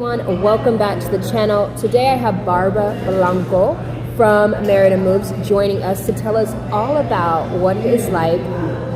Everyone, welcome back to the channel. Today I have Barbara Blanco from Merida Moves joining us to tell us all about what it is like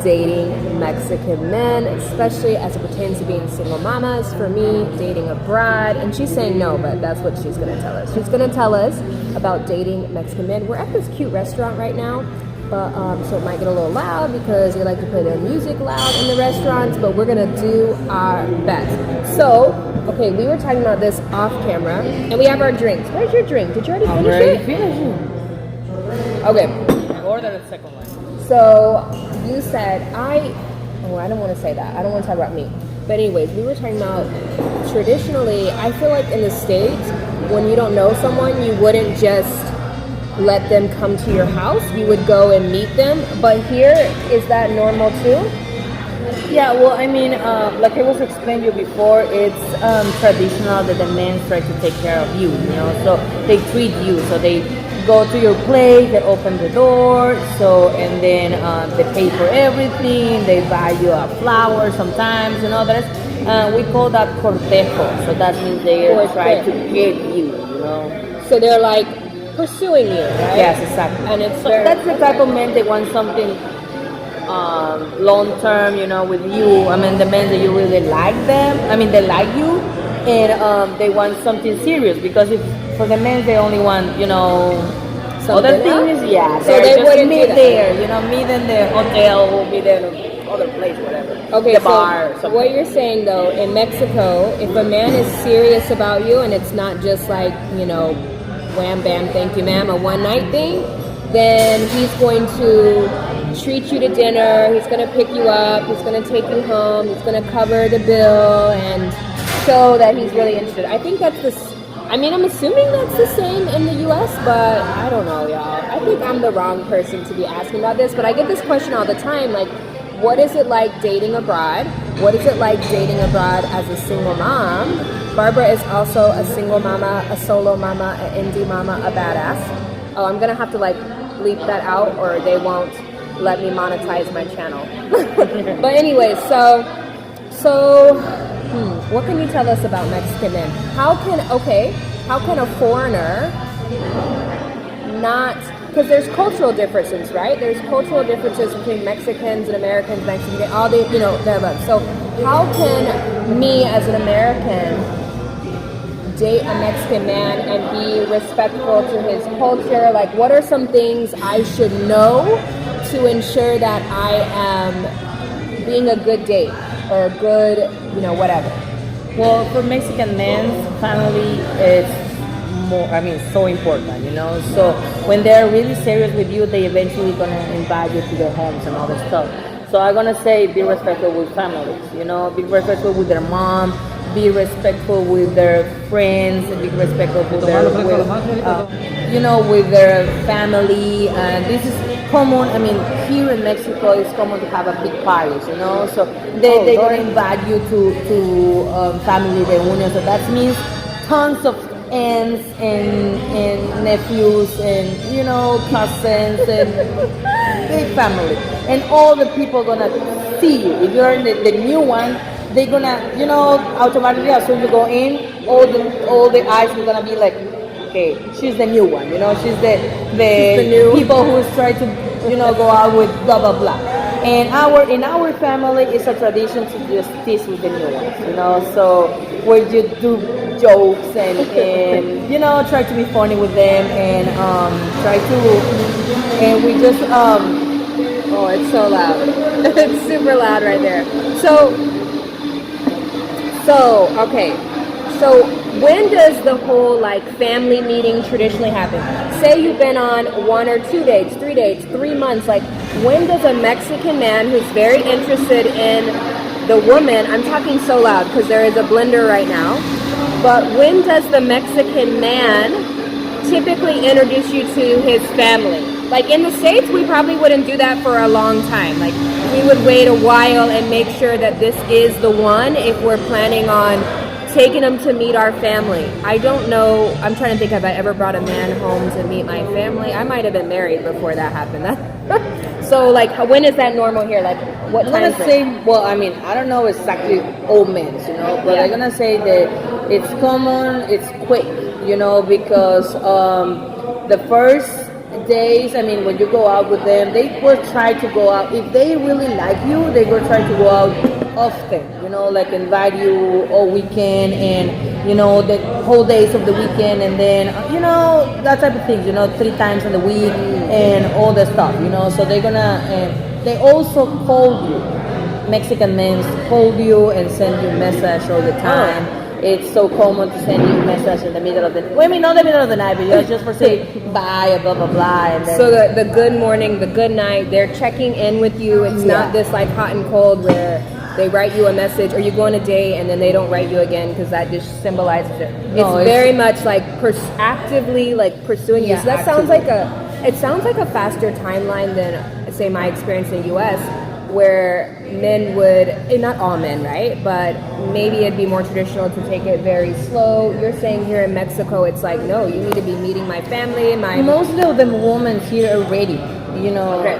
dating Mexican men, especially as it pertains to being single mamas, for me, dating abroad. And she's saying no, but that's what she's going to tell us. She's going to tell us about dating Mexican men. We're at this cute restaurant right now, but so it might get a little loud because they like to play their music loud in the restaurants, but we're going to do our best. So, okay, we were talking about this off camera, and we have our drinks. Where's your drink? Did you already finish it? Okay. I ordered a second one. So you said I don't want to say that. I don't want to talk about me. But anyways, we were talking about traditionally, I feel like in the States, when you don't know someone, you wouldn't just let them come to your house. You would go and meet them. But here, is that normal too? Yeah, well, I mean, like I was explaining you before, it's traditional that the men try to take care of you, you know, so they treat you, so they go to your place, they open the door, so, and then they pay for everything, they buy you a flower sometimes, you know, we call that cortejo, so that means they try to get you, you know. So they're like pursuing you, right? Yes, exactly. And it's that's the type of men that want something long term, you know, with you. I mean, the men that you really like them, I mean, they like you, and they want something serious, because if for the men they only want, you know, other things, yeah, so they just wouldn't meet do that. There, you know, meet in the hotel or meet in other place, whatever. Okay, the bar or something. What you're saying though, in Mexico, if a man is serious about you and it's not just like, you know, wham bam, thank you ma'am, a one night thing, then he's going to treat you to dinner, he's going to pick you up, he's going to take you home, he's going to cover the bill and show that he's really interested. I think that's I'm assuming that's the same in the US, but I don't know, y'all. I think I'm the wrong person to be asking about this, but I get this question all the time, like, what is it like dating abroad? What is it like dating abroad as a single mom? Barbara is also a single mama, a solo mama, an indie mama, a badass. Oh, I'm going to have to like bleep that out or they won't let me monetize my channel. But anyway, so what can you tell us about Mexican men? How can a foreigner not, because there's cultural differences, right? There's cultural differences between Mexicans and Americans, all the, you know, so how can me as an American date a Mexican man and be respectful to his culture? Like, what are some things I should know to ensure that I am being a good date or a good, you know, whatever? Well, for Mexican men, family is so important, you know. So when they're really serious with you, they eventually gonna invite you to their homes and all that stuff. So I'm gonna say be respectful with families, you know, be respectful with their mom, be respectful with their friends, be respectful with with their family. And this is common. I mean, here in Mexico, it's common to have a big parties, you know. So they're gonna invite you to family reunions. So that means tons of aunts and nephews and, you know, cousins and big family, and all the people gonna see you. If you're the new one, they're gonna, you know, automatically as soon as you go in, all the eyes are gonna be like, okay, she's the new one, you know, she's the new people who's trying to, you know, go out with blah blah blah. And in our family, it's a tradition to just tease with the new ones, you know, so where you do jokes and you know, try to be funny with them and we just oh, it's so loud. It's super loud right there. So when does the whole like family meeting traditionally happen? Say you've been on 1 or 2 dates, 3 dates, 3 months. Like, when does a Mexican man who's very interested in the woman, I'm talking so loud because there is a blender right now, but when does the Mexican man typically introduce you to his family? Like in the States, we probably wouldn't do that for a long time. Like, we would wait a while and make sure that this is the one if we're planning on taking them to meet our family. I don't know, I'm trying to think if I ever brought a man home to meet my family. I might have been married before that happened. So like, when is that normal here? Like, what time? I'm gonna say, well, I mean, I don't know exactly all men, you know, but I'm gonna say that It's common, it's quick, because the first days, I mean, when you go out with them, they will try to go out. If they really like you, they will try to go out often, like invite you all weekend and, the whole days of the weekend and then, that type of things, 3 times in the week and all that stuff, so they're gonna, they also call you. Mexican men call you and send you a message all the time. It's so common to send you a message in the middle of the night. Well, I mean, not the middle of the night, but just for say bye, and blah, blah, blah. And then, so the good morning, the good night, they're checking in with you. It's not this like hot and cold where they write you a message or you go on a date and then they don't write you again because that just symbolizes it. No, it's very much like actively like pursuing you. So that sounds like it sounds like a faster timeline than say my experience in the U.S. where men would, not all men, right? But maybe it'd be more traditional to take it very slow. You're saying here in Mexico, it's like, no, you need to be meeting my family. Most of the women here are ready, Okay.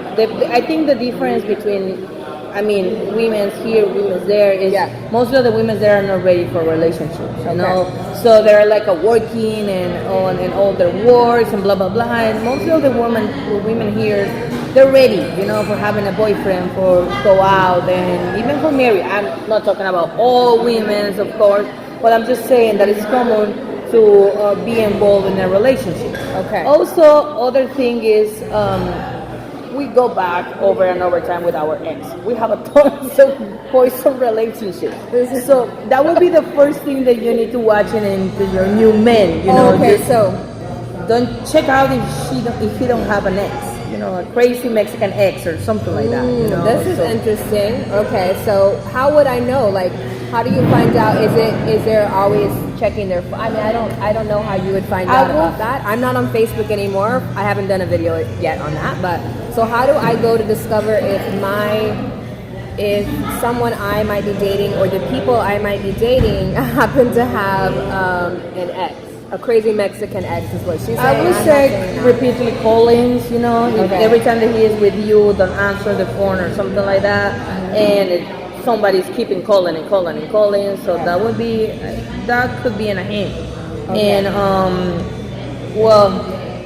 I think the difference between, women's here, women's there is most of the women there are not ready for relationships, So they're like working and all their works and blah, blah, blah. And most of the women here, they're ready, for having a boyfriend, for go out, and even for marriage. I'm not talking about all women, of course, but I'm just saying that it's common to be involved in a relationship. Okay. Also, other thing is we go back over and over time with our ex. We have a tons of poison relationships. So that would be the first thing that you need to watch into your new men. Okay, so don't check out if he don't have an ex. A crazy Mexican ex or something like that. This is interesting. Okay, so how would I know? Like, how do you find out? Is there always checking their? I don't know how you would find out about that. I'm not on Facebook anymore. I haven't done a video yet on that. But so how do I go to discover if someone I might be dating or the people I might be dating happen to have an ex? A crazy Mexican ex is what she's saying. I would say repeatedly callings, every time that he is with you, don't answer the phone or something like that, and somebody's keeping calling and calling and calling, so that could be in a hint. And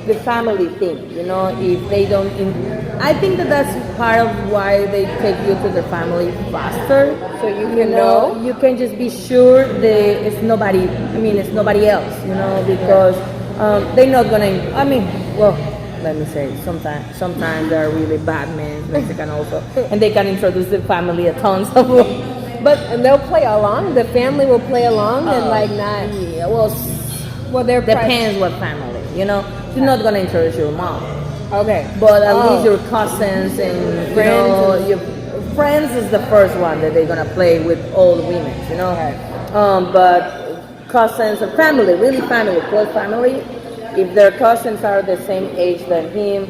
the family thing, if they don't, I think that's part of why they take you to the family faster. So you can just be sure that it's nobody else, because they're not gonna, let me say, sometimes they're really bad men, Mexican also, and they can introduce the family a tons of them. And they'll play along, the family will play along and like not, they're depends what family, You're not gonna introduce your mom. Okay. But at least your cousins and friends, your friends is the first one that they're gonna play with all the women, But cousins or family, really family, close family. If their cousins are the same age than him,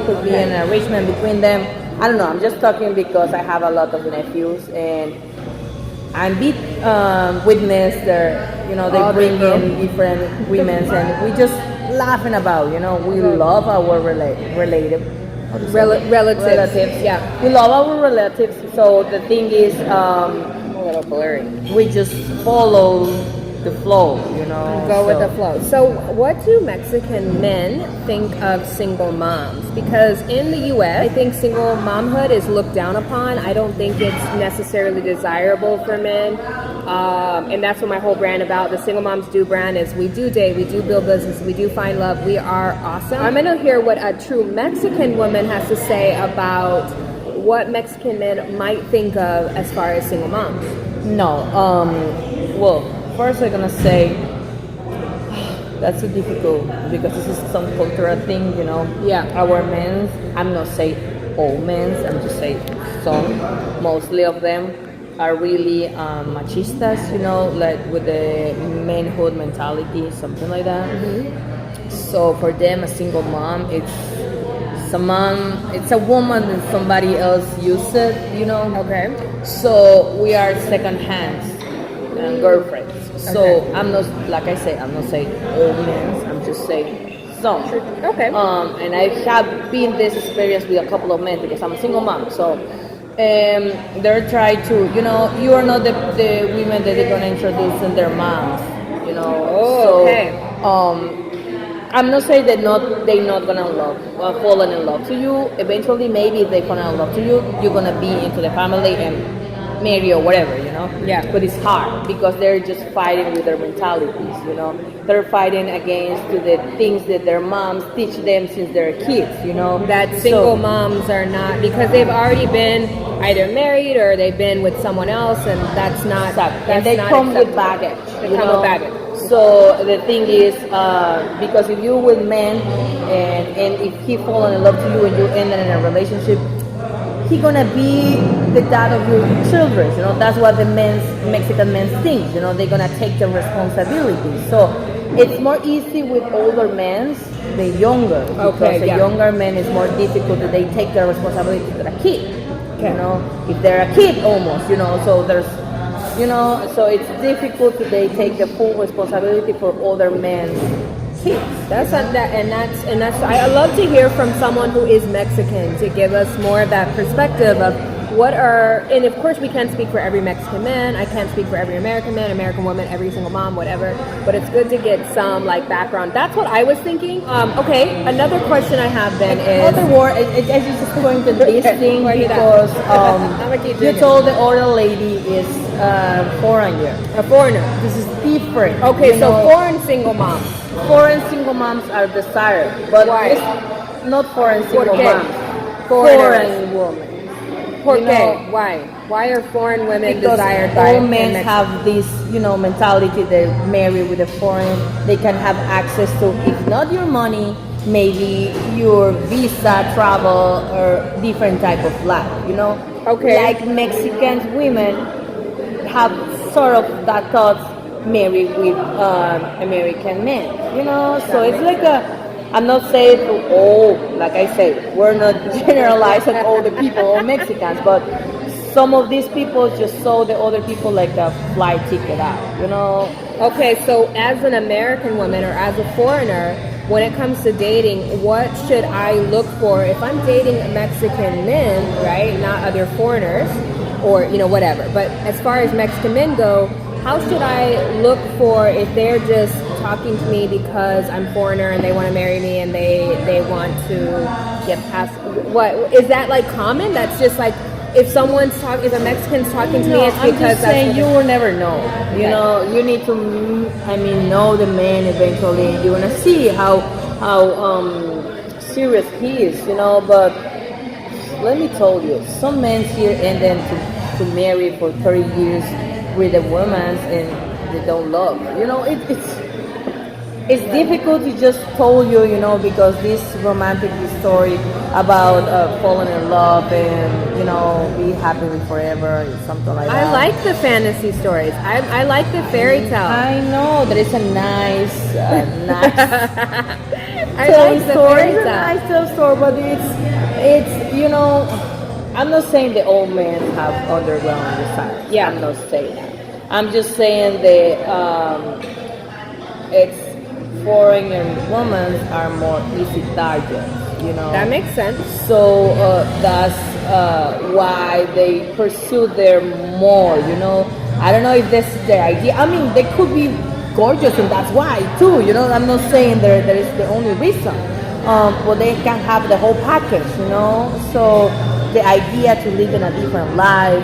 could be an arrangement between them. I don't know. I'm just talking because I have a lot of nephews and I witness their, they bring in different women and we just laughing about, we love our relatives. Yeah, we love our relatives. So the thing is, a little blurry. We just follow the flow, Go with the flow. So what do Mexican men think of single moms? Because in the U.S., I think single momhood is looked down upon. I don't think it's necessarily desirable for men. And that's what my whole brand about, the Single Moms Do brand, is we do date, we do build business, we do find love, we are awesome. I'm going to hear what a true Mexican woman has to say about what Mexican men might think of as far as single moms. First I'm gonna say that's so difficult because this is some cultural thing, Our men, I'm not saying all men, I'm just saying some, mostly of them are really machistas, like with the manhood mentality, something like that. Mm-hmm. So for them, a single mom, it's a woman that somebody else used it, Okay. So we are second hands and girlfriends. So I'm not, like I say, I'm not saying all men, I'm just saying some. Okay. And I have been this experience with a couple of men because I'm a single mom. So They're trying to, you are not the women that they're gonna introduce in their moms, Oh, So, okay. I'm not saying that they're not gonna fall in love to you. Eventually, maybe if they fall in love to you, you're gonna be into the family and marry or whatever. Yeah. But it's hard because they're just fighting with their mentalities. They're fighting against the things that their moms teach them since they're kids. That single moms are not, because they've already been either married or they've been with someone else, and that's not. Exactly. That's And they not come with acceptable. baggage. They come with baggage. So the thing is, because if you with men, and if he fall in love to you and you end in a relationship, he gonna be the dad of your children. That's what the Mexican men think. They're gonna take the responsibility. So it's more easy with older men than younger. Because a younger man is more difficult that they take the responsibility to the kid. If they're a kid almost. So there's. So it's difficult that they take the full responsibility for other men's kids. That's I love to hear from someone who is Mexican to give us more of that perspective of and of course we can't speak for every Mexican man, I can't speak for every American man, American woman, every single mom, whatever, but it's good to get some background. That's what I was thinking. Okay, another question I have then is... Another word, I just going to this thing because you told the older lady is foreigner. A foreigner. This is different. Okay, so foreign single moms. Foreign single moms are desired, but why? It's not foreign single moms. Foreign women. ¿Por qué? Why? Why are foreign women desired by all men have this, mentality they marry with a foreign. They can have access to, if not your money, maybe your visa, travel, or different type of life, Okay. Like Mexican women have sort of that thought marry with American men, So it's like I'm not saying like I say, we're not generalizing all the people, all Mexicans, but some of these people just saw the other people like a flight ticket out, Okay, so as an American woman or as a foreigner, when it comes to dating, what should I look for if I'm dating Mexican men, right? Not other foreigners or, whatever. But as far as Mexican men go, how should I look for if they're just talking to me because I'm foreigner and they want to marry me and they want to get past? What is that common? That's just if a Mexican's talking to me, it's because I'm just saying you will never know. You need to, know the man eventually. You wanna see how serious he is, But let me tell you, some men here and then to marry for 30 years with a woman and they don't love. It's difficult to just tell you, because this romantic story about falling in love and, be happy with forever, something like that. I like the fantasy stories. I like the fairy tale. I know that it's a nice I like the story. fairy It's a tale. nice tale story, but it's I'm not saying the old men have underground desires. Yeah. I'm not saying that. I'm just saying that it's foreign women are more easy targets, That makes sense. So that's why they pursue them more, I don't know if that's their idea. I mean, they could be gorgeous and that's why too, I'm not saying that is the only reason. But they can have the whole package, So the idea to live in a different life,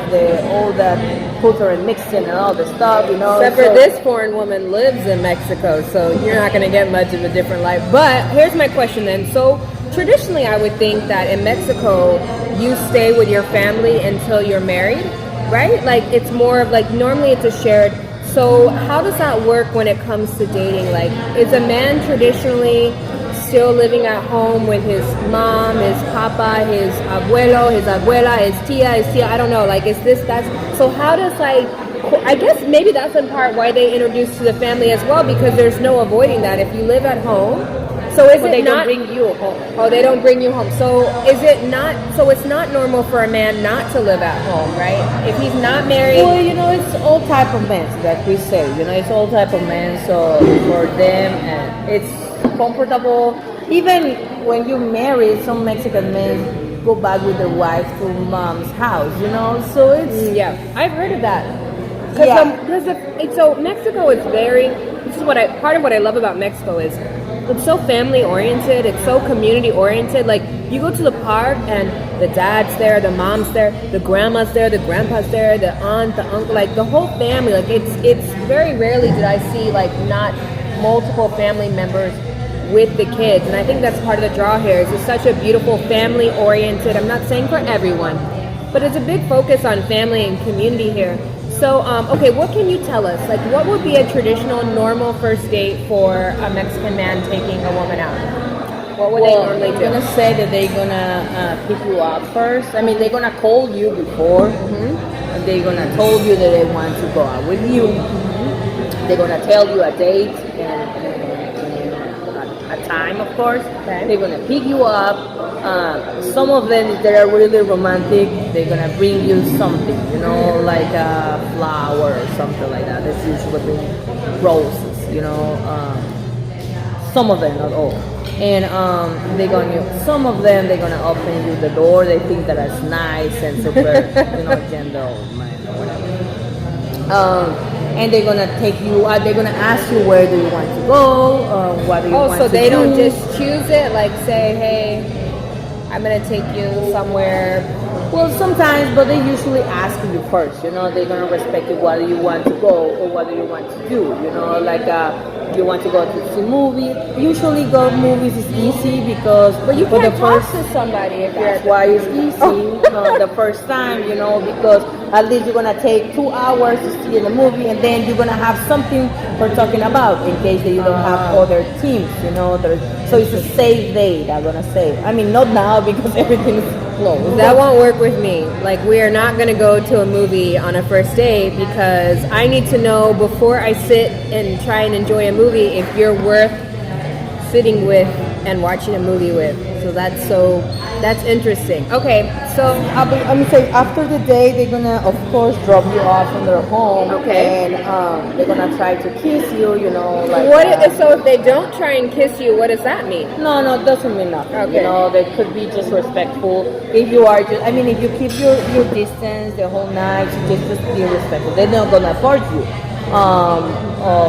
all the cultural mixing and all the stuff, Except for this foreign woman lives in Mexico, so you're not going to get much of a different life. But here's my question then. So traditionally, I would think that in Mexico, you stay with your family until you're married, right? It's more of normally it's a shared. So how does that work when it comes to dating? Is a man traditionally still living at home with his mom, his papa, his abuelo, his abuela, his tia, I don't know, so how does I guess maybe that's in part why they introduce to the family as well, because there's no avoiding that if you live at home. So they don't bring you home. Oh, they don't bring you home. So it's not normal for a man not to live at home, right? If he's not married. Well, it's all type of men that we say, it's all type of men, so for them it's comfortable. Even when you marry, some Mexican men go back with their wife to mom's house, you know. So it's Yeah, I've heard of that. Yeah. So Mexico is very. This is part of what I love about Mexico is it's so family oriented. It's so community oriented. Like you go to the park and the dad's there, the mom's there, the grandma's there, the grandpa's there, the aunt, the uncle, like the whole family. Like it's very rarely did I see like not multiple family members with the kids, and I think that's part of the draw here. Is it's such a beautiful family oriented. I'm not saying for everyone, but it's a big focus on family and community here. So, okay, what can you tell us? Like, what would be a traditional, normal first date for a Mexican man taking a woman out? What would they normally do? I'm gonna say that they're gonna pick you up first. I mean, they're gonna call you before. And they're gonna told you that they want to go out with you. They're gonna tell you a date and a time, of course. Okay. They're gonna pick you up. Some of them, if they are really romantic, they're gonna bring you something, you know, like a flower or something like that. That's usually roses, you know. Some of them, not all. And some of them, they're gonna open you the door. They think that it's nice and super, you know, gentleman or whatever. And they're gonna take you. They're gonna ask you where do you want to go, what do you want to do. Oh, so they don't just choose it, like say, hey, I'm gonna take you somewhere. Well, sometimes, but they usually ask you first. You know, they're gonna respect you. What do you want to go, or what do you want to do? You know, like you want to go to see movie. Usually, go movies is easy because. But you for can't the talk first, to somebody if you're. That's why it's easy the first time. You know, because at least you're gonna take 2 hours to see the movie, and then you're gonna have something for talking about in case that you don't have other teams. You know, so it's a safe date. I'm gonna say. I mean, not now because everything is closed. That won't work with me. Like, we are not going to go to a movie on a first date because I need to know before I sit and try and enjoy a movie if you're worth sitting with and watching a movie with. That's interesting. Okay, so I'm gonna say after the day they're gonna of course drop you off in their home. Okay. And they're gonna try to kiss you. You know, like so if they don't try and kiss you, what does that mean? No, it doesn't mean nothing. Okay. You know, they could be just respectful. If you are just, I mean, if you keep your distance the whole night, just be respectful. They're not gonna force you.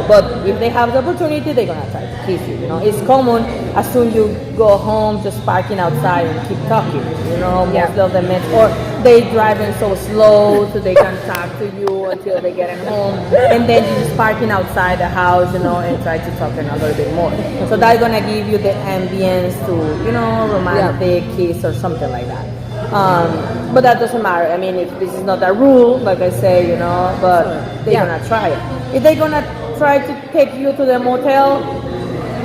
But if they have the opportunity, they're gonna try to kiss you. You know, it's common as soon you go home, just parking outside and keep talking. You know, most of them, or they driving so slow so they can talk to you until they get home, and then you just parking outside the house, you know, and try to talk a little bit more. So that's gonna give you the ambience to, you know, romantic kiss or something like that. But that doesn't matter. I mean, if this is not a rule, like I say, you know, but they're gonna try it. If they're gonna try to take you to the motel,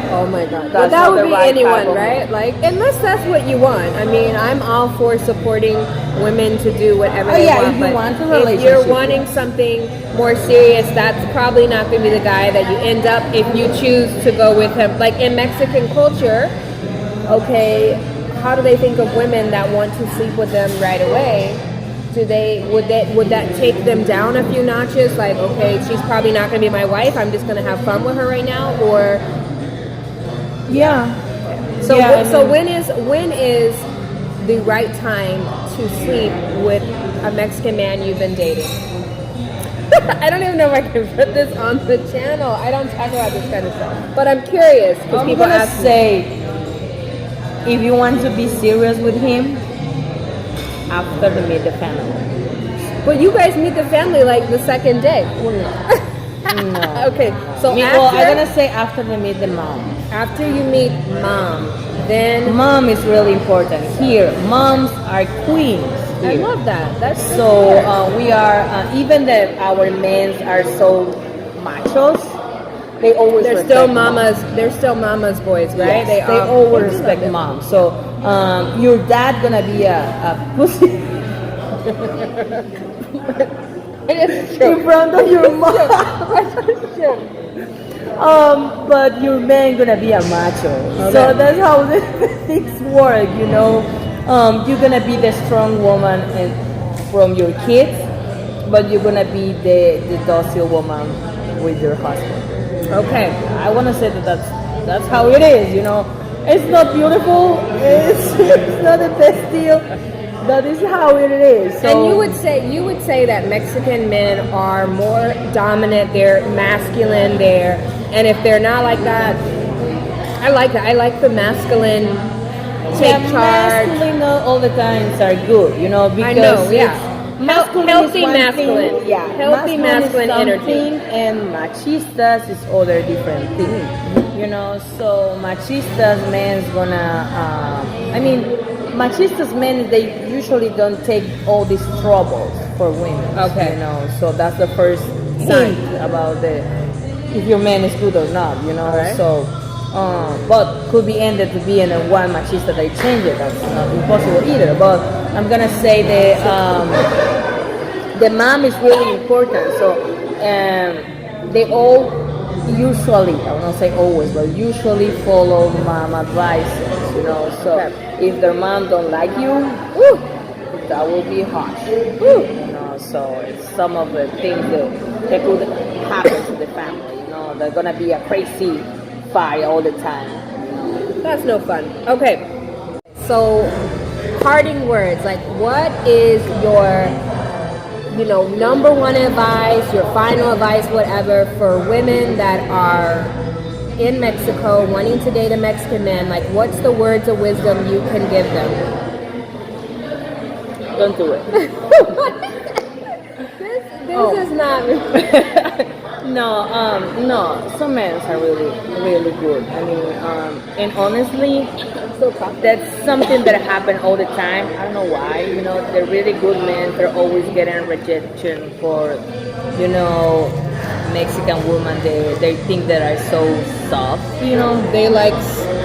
oh my God, Well, that would be anyone, right? Like, unless that's what you want. I mean, I'm all for supporting women to do whatever they want. If you but want a if relationship, you're wanting something more serious, that's probably not going to be the guy that you end up if you choose to go with him. Like in Mexican culture, okay, how do they think of women that want to sleep with them right away? Would that take them down a few notches? Like, okay, she's probably not going to be my wife. I'm just going to have fun with her right now, or So when is the right time to sleep with a Mexican man you've been dating? I don't even know if I can put this on the channel. I don't talk about this kind of stuff, but I'm curious because I'm people gonna ask say, if you want to be serious with him, after you meet the family. But you guys meet the family like the second day. No. Okay, so I'm gonna say after they meet the mom. After you meet mom, then mom is really important here. Moms are queens here. I love that. That's so we are even that our men are so machos. They always they're still mamas. They're still mamas boys, right? Yes, they always respect mom. So your dad gonna be a pussy. In front of your mom. But your man gonna be a macho. Okay. So that's how the things work, you know. You're gonna be the strong woman from your kids, but you're gonna be the docile woman with your husband. Okay. I wanna say that's how it is, you know. It's not beautiful. It's not the best deal. That is how it is. So, And you would say that Mexican men are more dominant, they're masculine there, and if they're not like that, I like that. I like the masculine take charge. masculine not all the times are good, you know, because I know, yeah. masculine Healthy is one masculine. thing, yeah, Healthy masculine is energy. something, and machistas is other different thing, you know. So machistas men's gonna, I mean, machistas men they usually don't take all these troubles for women, Okay. you know. So that's the first Sign. hint about the if your man is good or not, you know. Alright. So. But could be ended to being a one machista they change it. That's not impossible either. But I'm gonna say the mom is really important. So they all usually, I will not say always, but usually follow mom advices. You know, so if their mom don't like you, woo, that will be harsh. Woo, you know, so it's some of the things that could happen to the family. You know, they're gonna be a crazy fight all the time. That's no fun. Okay. So, parting words. Like, what is your, number one advice, your final advice, whatever, for women that are in Mexico wanting to date a Mexican man? Like, what's the words of wisdom you can give them? Don't do it. This is not. No. Some men are really, really good. I mean, and honestly, that's something that happens all the time. I don't know why. You know, they're really good men. They're always getting rejection for, Mexican women. They think that are so soft. You know, They like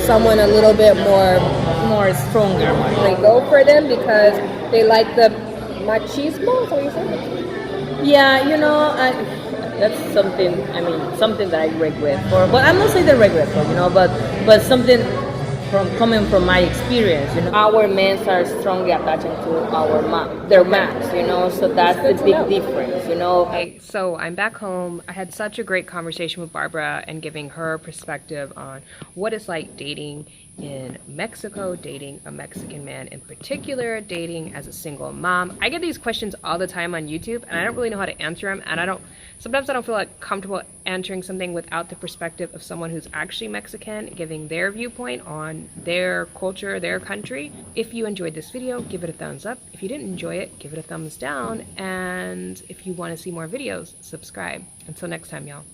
someone a little bit more stronger. they go for them because they like the machismo. Is that what you said? Yeah, that's something. I mean, something that I regret for. But I'm not saying that regret for, but something coming from my experience. Our men are strongly attaching to their moms. So that's the big difference. Okay, so I'm back home. I had such a great conversation with Barbara and giving her perspective on what it's like dating in Mexico, dating a Mexican man in particular, dating as a single mom. I get these questions all the time on YouTube and I don't really know how to answer them, and sometimes I don't feel like comfortable answering something without the perspective of someone who's actually Mexican, giving their viewpoint on their culture, their country. If you enjoyed this video, give it a thumbs up. If you didn't enjoy it, give it a thumbs down. And if you want to see more videos, subscribe. Until next time, y'all.